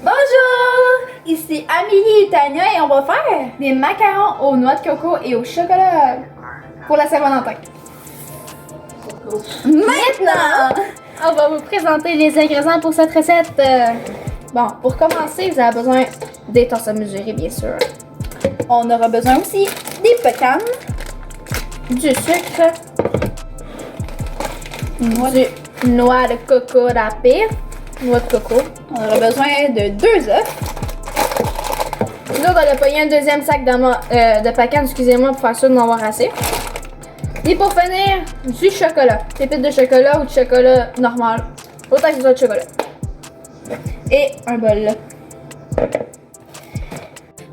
Bonjour! Ici Amélie et Tania et on va faire des macarons aux noix de coco et au chocolat pour la Saint-Valentin. Maintenant, on va vous présenter les ingrédients pour cette recette. Bon, pour commencer, vous avez besoin des tasses à mesurer, bien sûr. On aura besoin aussi des pecans, du sucre, du noix de coco râpée, noix de coco. On aura besoin de 2 œufs. Nous autres, on a pogné un deuxième sac de pecans, excusez-moi, pour faire sûr d'en avoir assez. Et pour finir, du chocolat. Pépites de chocolat ou de chocolat normal. Autant que ce soit de chocolat. Et un bol.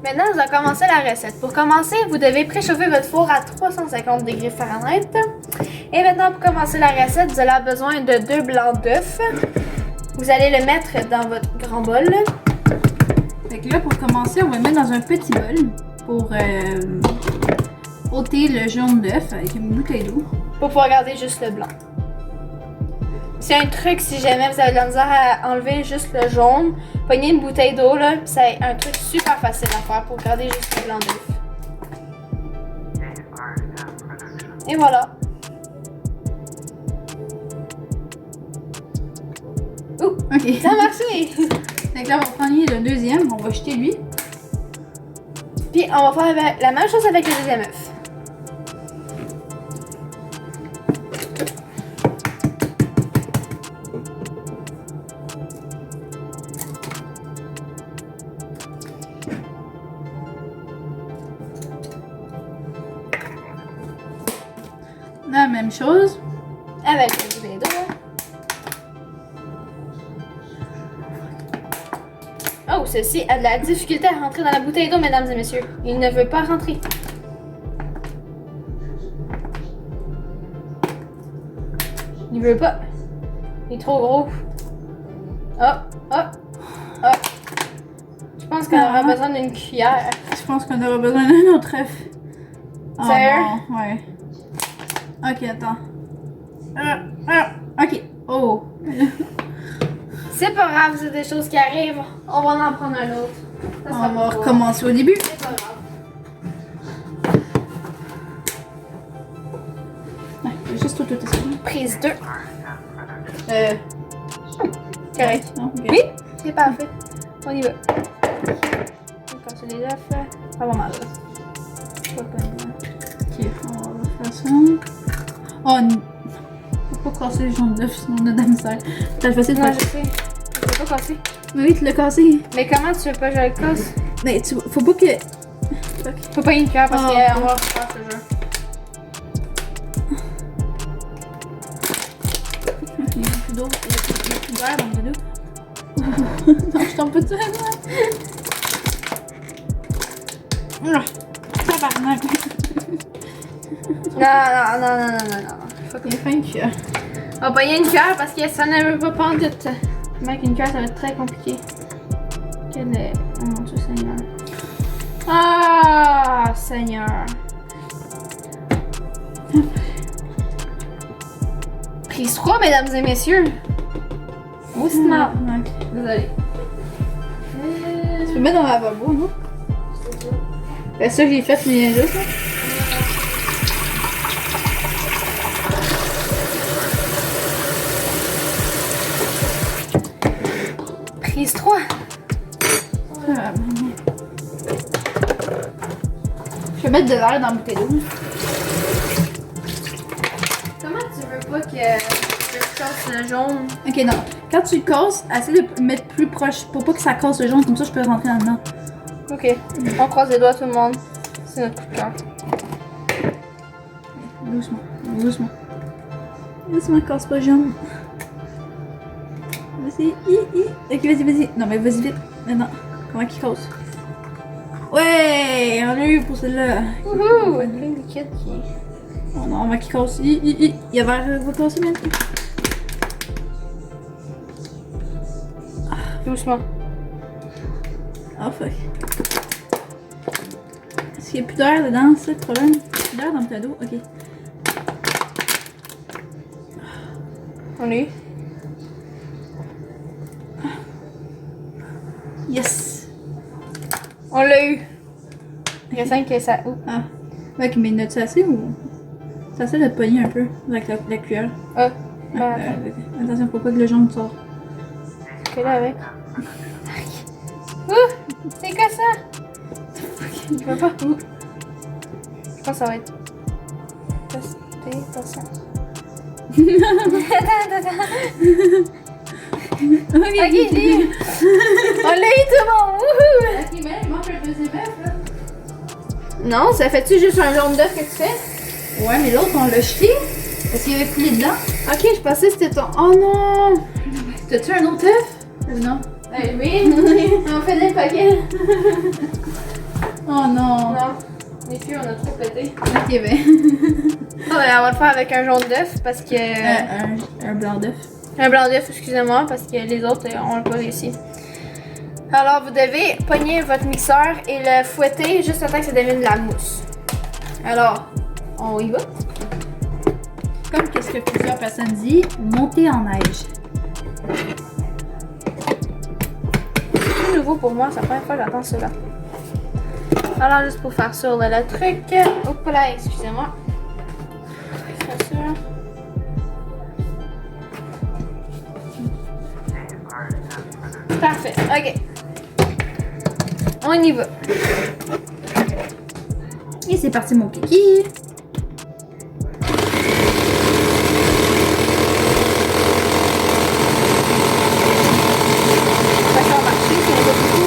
Maintenant, nous allons commencer la recette. Pour commencer, vous devez préchauffer votre four à 350 degrés Fahrenheit. Et maintenant, pour commencer la recette, vous allez avoir besoin de 2 blancs d'œufs. Vous allez le mettre dans votre grand bol. Fait que là, pour commencer, on va le mettre dans un petit bol pour ôter le jaune d'œuf avec une bouteille d'eau. Pour pouvoir garder juste le blanc. C'est un truc, si jamais vous avez de la misère à enlever juste le jaune, prenez une bouteille d'eau là, puis c'est un truc super facile à faire pour garder juste le blanc d'œuf. Et voilà. Ouh, Ok. ça a marché! Fait que là, on va prendre le deuxième, on va jeter lui. Puis on va faire la même chose avec le deuxième œuf. La même chose. Avec le bouteille d'eau. Oh, ceci a de la difficulté à rentrer dans la bouteille d'eau, mesdames et messieurs. Il ne veut pas rentrer. Il veut pas. Il est trop gros. Oh. Je pense qu'on aura besoin d'une cuillère. Je pense qu'on aura besoin d'un autre œuf. Oh, Sérieux? non, ouais. Ok, attends. Ok. Oh. C'est pas grave, c'est des choses qui arrivent. On va en prendre un autre. Ça sera On va pas recommencer au début. C'est pas grave. Ouais, juste tout ça. Prise 2. Correct. Non, ok. Oui, c'est parfait. On y va. On va casser les œufs. Ça va mal. Pas tellement. Ok, on va faire ça. Oh non. Faut pas casser les jaunes d'œuf, sinon on a de la misère. T'as le facile de Non, faire. je sais. Je vais pas casser. Mais oui, tu l'as cassé. Mais comment tu veux pas que je le casse? Mais tu faut pas que. Faut pas une cuillère parce Oh, qu'on va refaire ce jeu. Il y a plus d'eau. Il y a plus d'air dans le dos. Non, je tombe pas dessus. Tabarnak. Non. Faut qu'il y ait fin de cuillère. On va payer une cuillère parce que ça ne veut pas prendre tout. Avec une cuillère, ça va être très compliqué. Quel est. Oh mon Dieu, Seigneur. Ah, Seigneur. Prise 3, mesdames et messieurs. Oh, snap. Désolée. Tu peux mettre dans le lavabo, non? C'est ça que j'ai fait, mais juste là. Prise 3. Je vais mettre de l'air dans la bouteille d'eau. Comment tu veux pas que je casse le jaune? Ok, non. Quand tu le casses, essaie de le mettre plus proche pour pas que ça casse le jaune, comme ça je peux rentrer là-dedans. Ok. On croise les doigts, tout le monde. C'est notre coup de cœur. Doucement. Doucement, casse pas le jaune. Vas-y, Ok, vas-y. Non, mais vas-y vite. Non. Comment qu'il casse? Ouais, on a eu pour celle-là. Wouhou! Plein de liquide qui. Oh non, on va qu'il casse. Il y a vers va casser maintenant. Doucement. Oh fuck. Est-ce qu'il n'y a plus d'air dedans, c'est le problème? Plus d'air dans le cadeau? Ok. On est. Il reste 5 que ça. Ouh. Ah. Ok, mais note-tu assez ou. C'est assez de te pogner un peu avec la cuillère. Ah. Attention, faut pas que le jaune sorte. Que là avec. Ouh! C'est quoi ça? Je vois pas. Ouh. Je pense que ça va être. Attention. Attends. Ok, Ok, j'ai eu. On l'a eu tout bon. Wouhou! Ok, mais il manque un deuxième œuf là. Non, ça fait-tu juste un jaune d'œuf que tu fais? Ouais, mais l'autre on l'a jeté parce qu'il y avait coulé dedans. Ok, je pensais que c'était ton. Oh non! T'as-tu un autre œuf? Ou non? Oui, on fait des paquets. Oh non. Non, les filles, on a trop pété. Ok, ben. On va le faire avec un jaune d'œuf parce que. Un blanc d'œuf. Un blanc d'œuf, excusez-moi, parce que les autres, on l'a pas réussi. Alors, vous devez pogner votre mixeur et le fouetter juste temps que ça devienne de la mousse. Alors, on y va. Comme qu'est-ce que plusieurs personnes disent, monter en neige. C'est nouveau pour moi, c'est la première fois que j'entends cela. Alors, juste pour faire sur le truc. Hop là, excusez-moi. Faire ça. Parfait, ok. On y va. Et c'est parti mon kiki. Ça va marcher, c'est un peu beaucoup.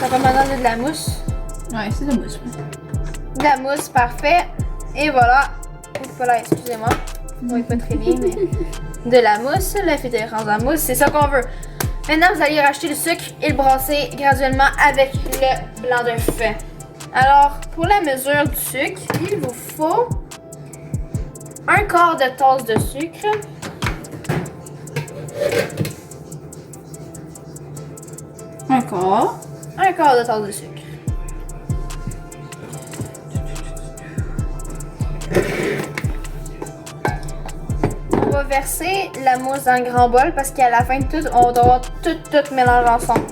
Ça va maintenant de la mousse. Ouais, c'est de la mousse. De la mousse, parfait. Et voilà. Voilà, excusez-moi. Oui, pas très bien, mais. De la mousse, la fête est rendue en mousse, c'est ça qu'on veut. Maintenant, vous allez racheter le sucre et le brasser graduellement avec le blanc d'œuf. Alors, pour la mesure du sucre, il vous faut un quart de tasse de sucre. Encore. Un quart de tasse de sucre. On va verser la mousse dans le grand bol parce qu'à la fin de tout, on doit avoir tout mélanger ensemble.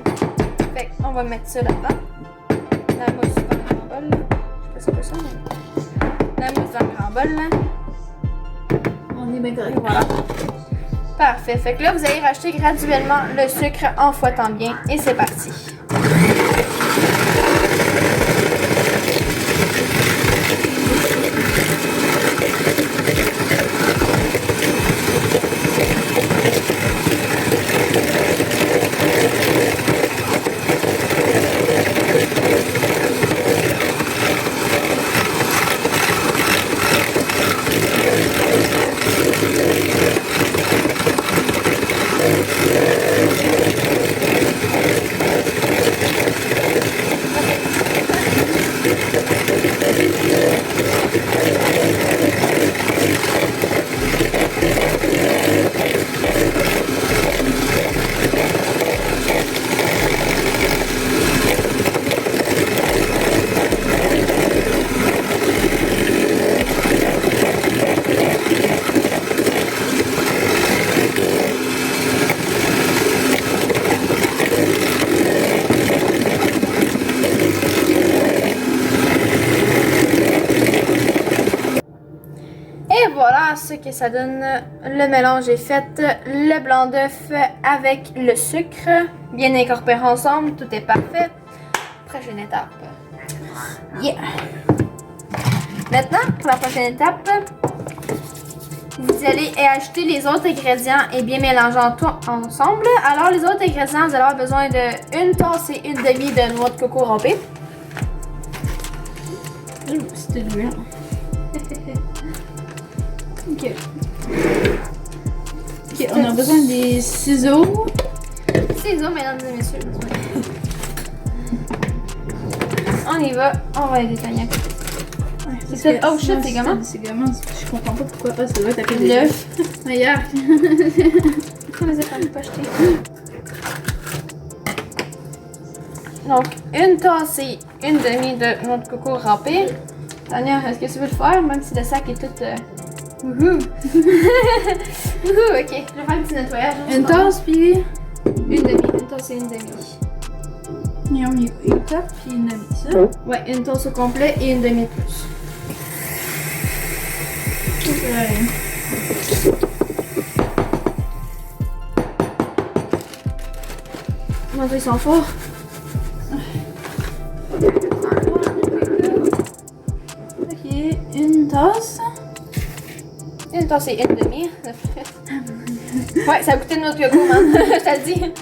Fait qu'on va mettre ça là-dedans. La mousse dans le grand bol. Je sais pas si c'est ça, mais... La mousse dans le grand bol, là. On est bien correct. Et voilà. Parfait. Fait que là, vous allez rajouter graduellement le sucre en fouettant bien. Et c'est parti. Et voilà ce que ça donne. Le mélange est fait. Le blanc d'œuf avec le sucre. Bien incorporé ensemble. Tout est parfait. Prochaine étape. Yeah! Maintenant, pour la prochaine étape, vous allez ajouter les autres ingrédients et bien mélanger tout ensemble. Alors, les autres ingrédients, vous allez avoir besoin de 1 tasse et 1 demi de noix de coco râpée. C'était dur. Ok. Ok, on a besoin des ciseaux. Ciseaux, mesdames et messieurs. On y va, on va les détailler. C'est ça. Oh shit, c'est comment? C'est comment? Je comprends pas pourquoi. Ah, ça doit être à cause L'œuf. Regarde. On les a pas jetés. Donc, 1 tasse et 1 demi de noix de coco râpée. Tania, est-ce que tu veux le faire? Même si le sac est tout. Wouhou! Wouhou, ok. Je vais faire un petit nettoyage. Une tasse, puis. 1 demi. 1 tasse et 1 demi. Et on y va. Une tasse, puis une demi. Ça? Ouais, 1 tasse au complet et 1 demi de plus. Comment ils sont forts? Ok, une tasse. 1 tasse et 1 demi. Ouais, ça a goûté de notre coco, man. Je te le dis.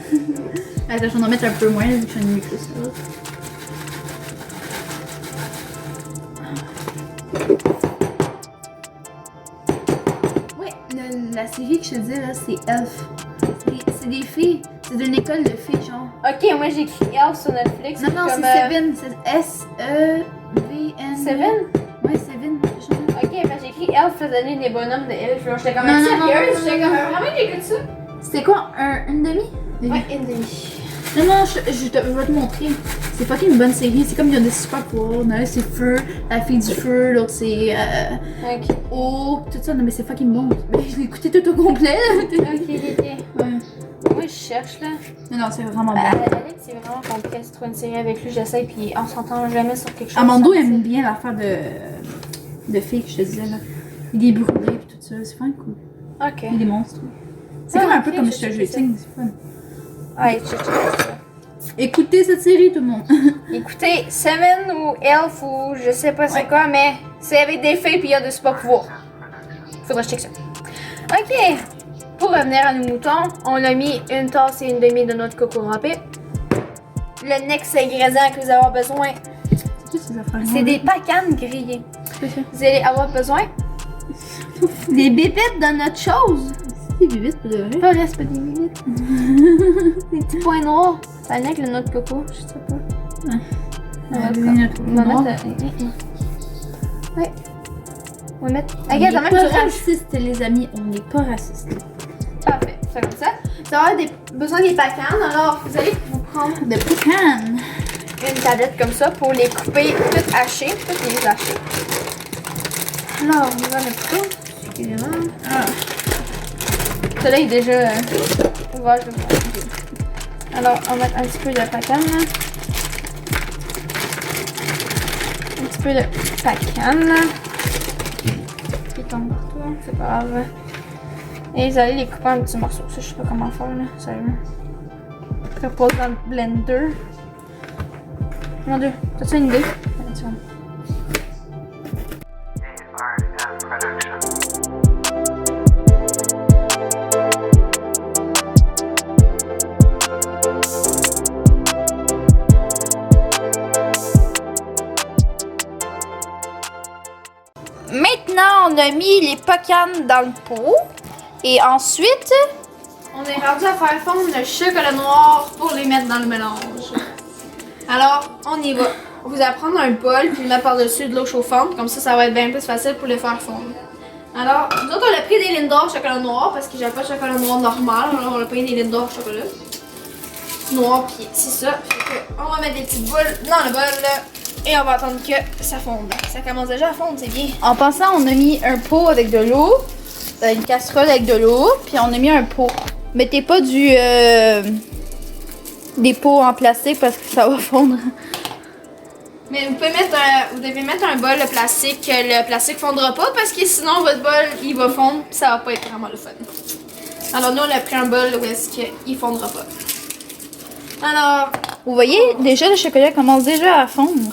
Attends, je vais en mettre un peu moins, vu que je n'ai plus ça. Ouais, la série que je te disais, là, c'est Elf. C'est des filles. C'est d'une école de filles, genre. Ok, moi j'ai écrit Elf sur Netflix. Non, non, comme, c'est Seven. C'est S-E-V-N. Seven? Ouais, Seven. Ok, ben j'ai écrit Elf faisait donner des bonhommes de Elf. Genre, j'étais comme Non, non, sérieuse. non, J'étais non, comme non. vraiment j'écoute ça. C'était quoi? Une demi? Ouais, 1 demi. Non, non, je vais te montrer. C'est fucking une bonne série. C'est comme il y a des super pouvoirs. Il y en a un, c'est feu, la fille du feu, l'autre c'est Ok. eau, tout ça. Non, mais c'est fucking bon. Mais je l'ai écouté tout au complet. Ok, ok. Ouais. Moi je cherche là. Non, non, c'est vraiment À bon. la limite, c'est vraiment compliqué de trouver une série avec lui. J'essaie, puis on s'entend jamais sur quelque chose. Amando ça, aime bien l'affaire de filles que je te disais là. Il est brûlé et tout ça. C'est vraiment cool. Ok. Il est des monstres. C'est Ah, comme un ok, peu comme je je te sais jeu. ça. C'est fun. Ouais, je cherche ça. Écoutez cette série, tout le monde. Écoutez, Seven ou Elf ou je sais pas c'est Ouais. quoi, mais c'est avec des filles puis il y a des super pouvoirs. Faudra que je check ça. Ok. Pour revenir à nos moutons, on a mis 1 tasse et 1 demi de noix de coco râpée. Le next ingrédient que vous allez avoir besoin, Toutes ces affaires. c'est des pacanes grillées. C'est ça. Vous allez avoir besoin des bébites dans notre chose. C'est des bibites pour de vrai. Pas vrai, c'est pas des bébites. Des petits points noirs. Ça vient avec le noix de coco, je sais pas. Ouais, va des comme- noix de on va coco mettre Ouais. On va mettre. On Regarde, n'est même pas du rouge. racistes, les amis. On n'est pas racistes. Parfait, c'est comme ça. Vous allez avoir besoin des pacanes, alors vous allez vous prendre De pecan. une tablette comme ça pour les couper toutes hachées, toutes les hacher. Alors, on va mettre ça. Excusez-moi. Ah. Celui-là est déjà ouvert, je vais le Alors, on va mettre un petit peu de pacane. Là. Un petit peu de pacane. Là. Qui tombe partout, c'est pas grave. Et vous allez les couper en petits morceaux. Ça, je sais pas comment faire, là, sérieux. Je vais pas dans le blender. Mon dieu, t'as-tu une idée? Attends une seconde. Maintenant, on a mis les pacanes dans le pot. Et ensuite, On est rendu à faire fondre le chocolat noir pour les mettre dans le mélange. Alors, on y va. Vous allez prendre un bol puis le mettre par-dessus de l'eau chauffante. Comme ça va être bien plus facile pour le faire fondre. Alors, nous autres, on a pris des Lindor chocolat noir parce que j'avais pas de chocolat noir normal. Alors, on a pris des Lindor chocolat noir puis c'est ça. Fait que on va mettre des petites boules dans le bol là, et on va attendre que ça fonde. Ça commence déjà à fondre, c'est bien. en passant, on a mis un pot avec de l'eau. Une casserole avec de l'eau. Puis on a mis un pot. Mettez pas des pots en plastique parce que ça va fondre. Mais vous devez mettre un bol de plastique que le plastique fondra pas parce que sinon votre bol il va fondre et ça va pas être vraiment le fun. Alors nous on a pris un bol où est-ce qu'il fondra pas. Alors, Vous voyez, déjà le chocolat commence déjà à fondre.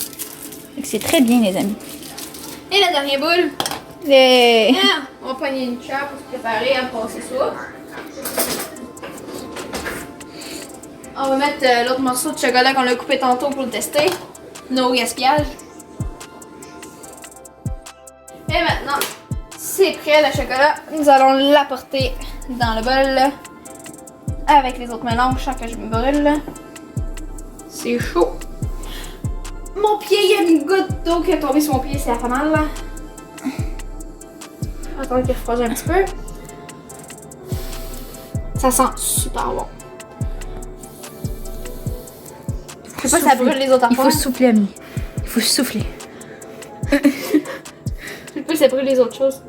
Fait que c'est très bien, les amis. et la dernière boule. Les... Ah, on va prendre une cuillère pour se préparer à passer ça. On va mettre l'autre morceau de chocolat qu'on a coupé tantôt pour le tester. No gaspillage. Et maintenant, c'est prêt le chocolat. Nous allons l'apporter dans le bol avec les autres mélanges sans que je me brûle. C'est chaud. Mon pied, il y a une goutte d'eau qui est tombée sur mon pied, c'est pas mal là. Attends qu'il refroidisse un petit peu. Ça sent super bon. Je sais pas si ça brûle les autres Il faut affaires. souffler, Amélie. Il faut souffler. Je sais pas si ça brûle les autres choses.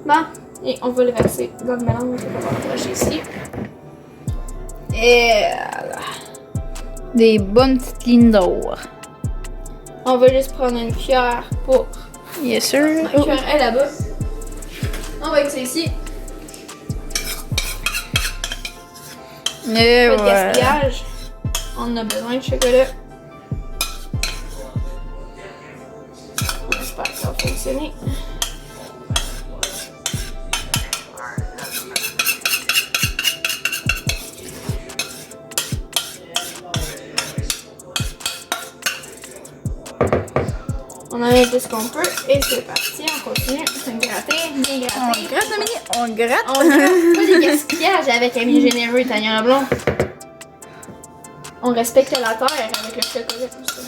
Bon, et on va le verser dans le mélange. On va approcher ici. Et voilà. Des bonnes petites lignes d'or. On va juste prendre une cuillère pour... Yes, sir. La cuillère est là-bas. On va mixer ici. Et Pas de voilà. gaspillage. On a besoin de chocolat. On espère que ça va fonctionner. On en met tout ce qu'on peut et c'est parti, on continue. C'est gratter, bien On gratter. gratte, Amélie. On gratte. On gratte pas des gaspillages avec Ami Généreux et Tania Blond. On respecte la terre avec le chocolat comme ça.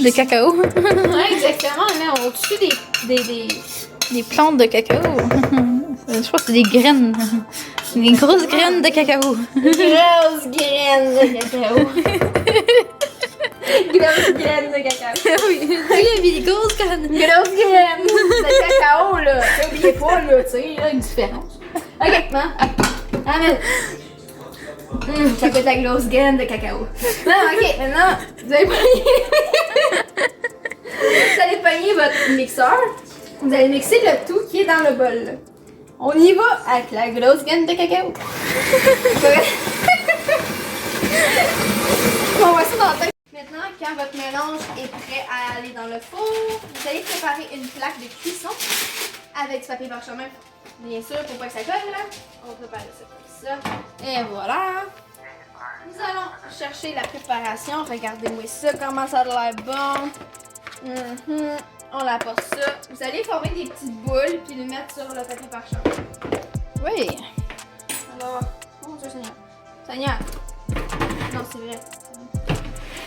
De cacao. Ouais, exactement, mais au-dessus Des plantes de cacao. Je crois que c'est des graines. Des grosses graines de cacao. grosses graines de cacao. Grosses graines de cacao. Oui, il y a des grosses graines. Grosses graines de cacao, là. N'oubliez pas, là, tu sais, il y a une différence. Ok, non. Amen. Ça goûte la grosse graine de cacao. Non, ok, maintenant, vous allez pogner... vous allez pogner votre mixeur. Vous allez mixer le tout qui est dans le bol. Là. On y va avec la grosse graine de cacao. On va ça dans la tête. Maintenant, quand votre mélange est prêt à aller dans le four, vous allez préparer une plaque de cuisson avec du papier parchemin. Bien sûr, pour pas que ça colle, là. On va préparer ça comme ça. Et voilà. Nous allons chercher la préparation. Regardez-moi ça, comment ça a l'air bon. On apporte ça. Vous allez former des petites boules puis les mettre sur le papier parchemin. Oui. Alors, oh mon Dieu Seigneur. Seigneur. Non, c'est vrai.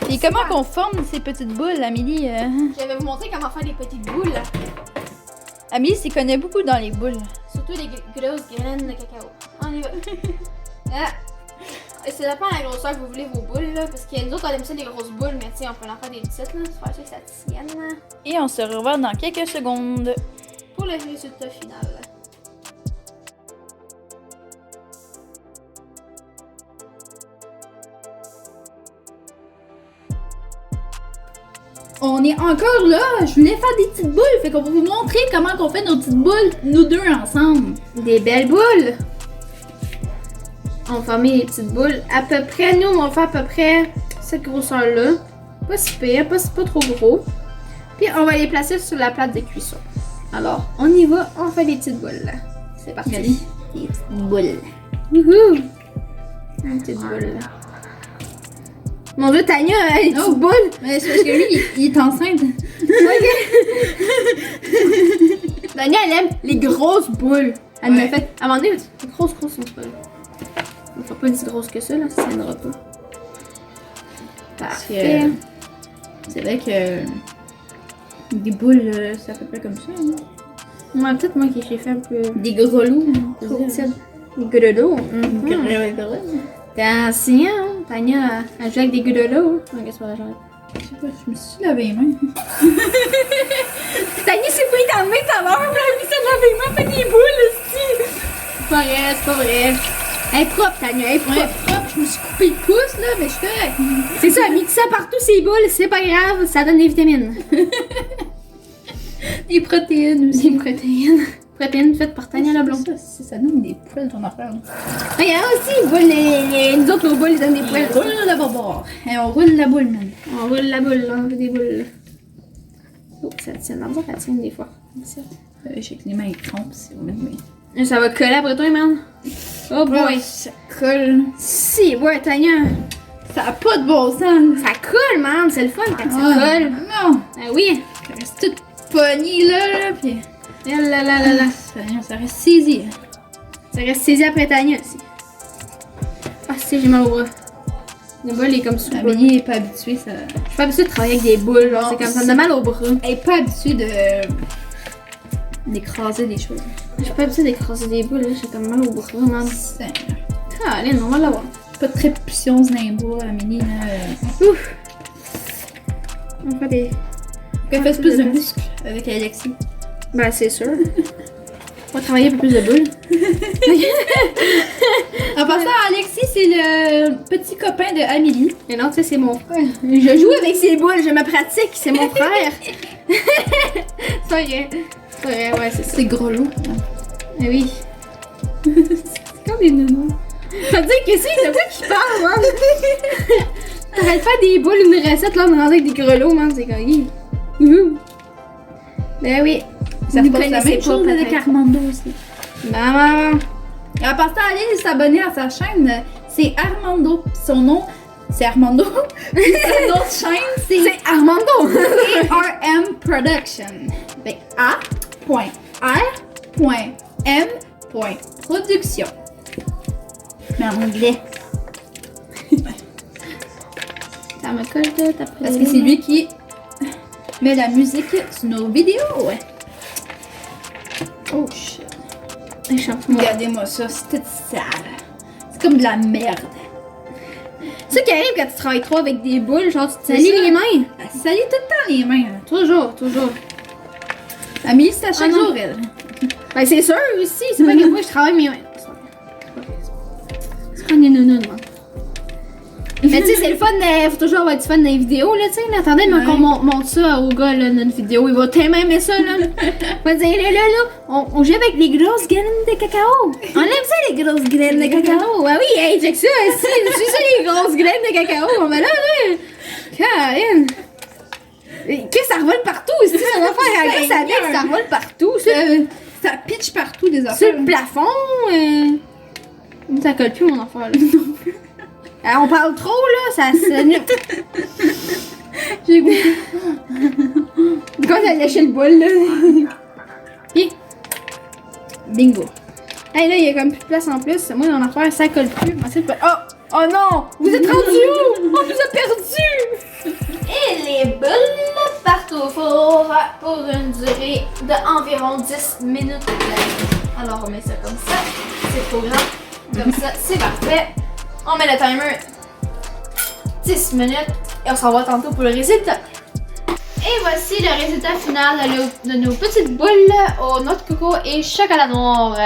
Et comment qu'on forme ces petites boules, Amélie? Je vais vous montrer comment faire des petites boules. Amélie s'y connaît beaucoup dans les boules. Surtout les grosses graines de cacao. On y va. Ah. Et ça dépend de la grosseur que vous voulez vos boules, là. Parce que nous autres, on aime ça des grosses boules, mais tu sais, on peut en faire des petites, là. C'est faire sûr que ça tienne, là. Et on se revoit dans quelques secondes. Pour le résultat final. On est encore là. Je voulais faire des petites boules. Fait qu'on va vous montrer comment on fait nos petites boules, nous deux ensemble. Des belles boules! On va former des petites boules. À peu près, nous, on va faire à peu près cette grosseur-là. Pas si pire, pas trop gros. Puis on va les placer sur la plate de cuisson. Alors, on y va, on fait des petites boules. Là. C'est parti. Regardez. Des petites boules. Wouhou! Une petite boule. Mon Dieu, Tania, elle est petite boule! Mais c'est parce que lui, il est enceinte. Tania, elle aime les grosses boules. Elle m'a fait. À un moment donné, grosse, on se fait. On fait pas une si grosse que ça, là, ça tiendra pas. Parfait. C'est vrai que des boules, ça fait pas comme ça. Hein? Moi, peut-être moi qui j'ai fait un peu. Des grelots. Trop petite. Des grelots. Attention, Tania, elle joue avec des grelots. Qu'est-ce que ça Je sais pas, je me suis lavé les mains. Tania s'est pris dans le main tout à l'heure, elle a mis ça dans les mains, fait des boules, aussi. C'est pas vrai, c'est pas vrai. Elle est propre, Tania, elle est propre. Ouais, propre, je me suis coupé le pouce, là, mais je suis correct. C'est ça, mis ça partout ces boules, c'est pas grave, ça donne des vitamines. Des protéines aussi. Des protéines. Protéines faites par Tania Leblond. Ça donne des poils, ton affaire. Regarde aussi, nous autres, nos boules, ils donnent des poils. On roule la bord. Et on roule la boule, man. On roule la boule, on fait des boules. Oh, ça tient, dans le ça tient des fois. Je sais que les mains ils crampent, c'est vraiment. Ça va coller après toi, man. Oh boy. Ça colle. Si, ouais, Tania. Ça a pas de bon sens. Ça colle, man, c'est le fun quand ça colle. Non. Ah oui. Ça reste toute pognée là, pis. Là. Ça reste saisi. Ça reste saisi après Tania aussi. Ah, si, j'ai mal au bras. Le bol est comme ça. Amélie est pas habituée, ça. Je suis pas habituée de travailler avec des boules, genre, c'est comme ça me donne mal au bras. Elle est pas habituée d'écraser des choses. Je suis pas habituée d'écraser des boules, là, j'ai comme mal au bras, man. Allez, on va l'avoir. Pas très puissance dans les bras, Amélie, là. Ouf! On fait des. Elle fait plus de muscles avec Alexis. Ben, c'est sûr. On va travailler un peu plus de boules. En passant, Alexis, c'est le petit copain de Amélie. Mais non, tu sais, c'est mon frère. Je joue avec ces boules, je me pratique, c'est mon frère. C'est vrai. C'est vrai, ouais, c'est ça. C'est gros loup. Eh oui. C'est comme des nounous. Ça veut dire que c'est de quoi qu'il parle, man. T'arrêtes de faire des boules, une recette, là, on est rendu avec des grelots, man. C'est comme. Ouhou. Ben oui. Ça Vous se passe la connaissez même pas, chose avec peut-être. Armando aussi. Maman. Et en passant, allez s'abonner à sa chaîne. C'est Armando. Son nom, c'est Armando. Puis son autre chaîne, c'est Armando. ARM Production. Fait A.R.M.Production. Mais en anglais. Ça me colle tout après. Parce que c'est lui qui met la musique sur nos vidéos. Oh shit. Regardez-moi ça, c'est tout sale. C'est comme de la merde. C'est ça qui arrive quand tu travailles trop avec des boules, genre tu te C'est salis ça. les mains. Elle salit tout le temps les mains. Hein. Toujours. Amélie, c'est à chaque non. jour, elle. Ben c'est sûr aussi, c'est pas que moi je travaille mes mains. C'est pas des nounounes, moi. Mais tu sais, c'est le fun, faut toujours avoir du fun dans les vidéos, là, tu sais. Attendez, mais qu'on montre ça au gars, là, notre vidéo, il va tellement aimer ça, là. Il va dire, là, on joue avec les grosses graines de cacao. On aime ça, les grosses graines de cacao. Ah oui, hey, check ça, si, c'est ça, les grosses graines de cacao. Mais là, Caroline. Qu'est-ce que ça revole partout aussi, ça va faire un ça vient, ça revole partout, ça. Ça pitch partout des affaires. Sur le plafond, ça colle plus mon affaire, là. On parle trop, là, ça J'ai goûté. Quand elle lâché le bol, là. Puis, Bingo. hey, là, il y a comme plus de place en plus. Moi, mon affaire, ça colle plus. Oh non! Vous êtes rendu où? On nous a perdu! Et les boules partent au four pour une durée d'environ 10 minutes. Alors, on met ça comme ça. C'est trop grand. Comme ça, c'est parfait. On met le timer 10 minutes et on s'en va tantôt pour le résultat. Et voici le résultat final de nos petites boules aux noix de coco et chocolat noir.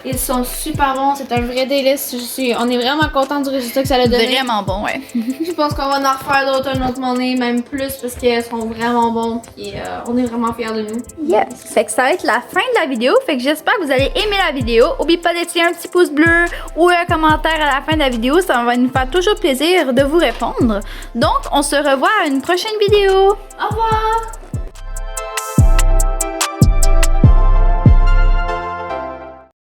Ils sont super bons, c'est un vrai délice. On est vraiment content du résultat que ça a donné. Vraiment bon, ouais. Je pense qu'on va en refaire d'autres un autre moment, même plus parce qu'ils sont vraiment bons et on est vraiment fiers de nous. Yes! Fait que ça va être la fin de la vidéo. Fait que j'espère que vous allez aimer la vidéo. N'oubliez pas de laisser un petit pouce bleu ou un commentaire à la fin de la vidéo. Ça va nous faire toujours plaisir de vous répondre. Donc, on se revoit à une prochaine vidéo. Au revoir!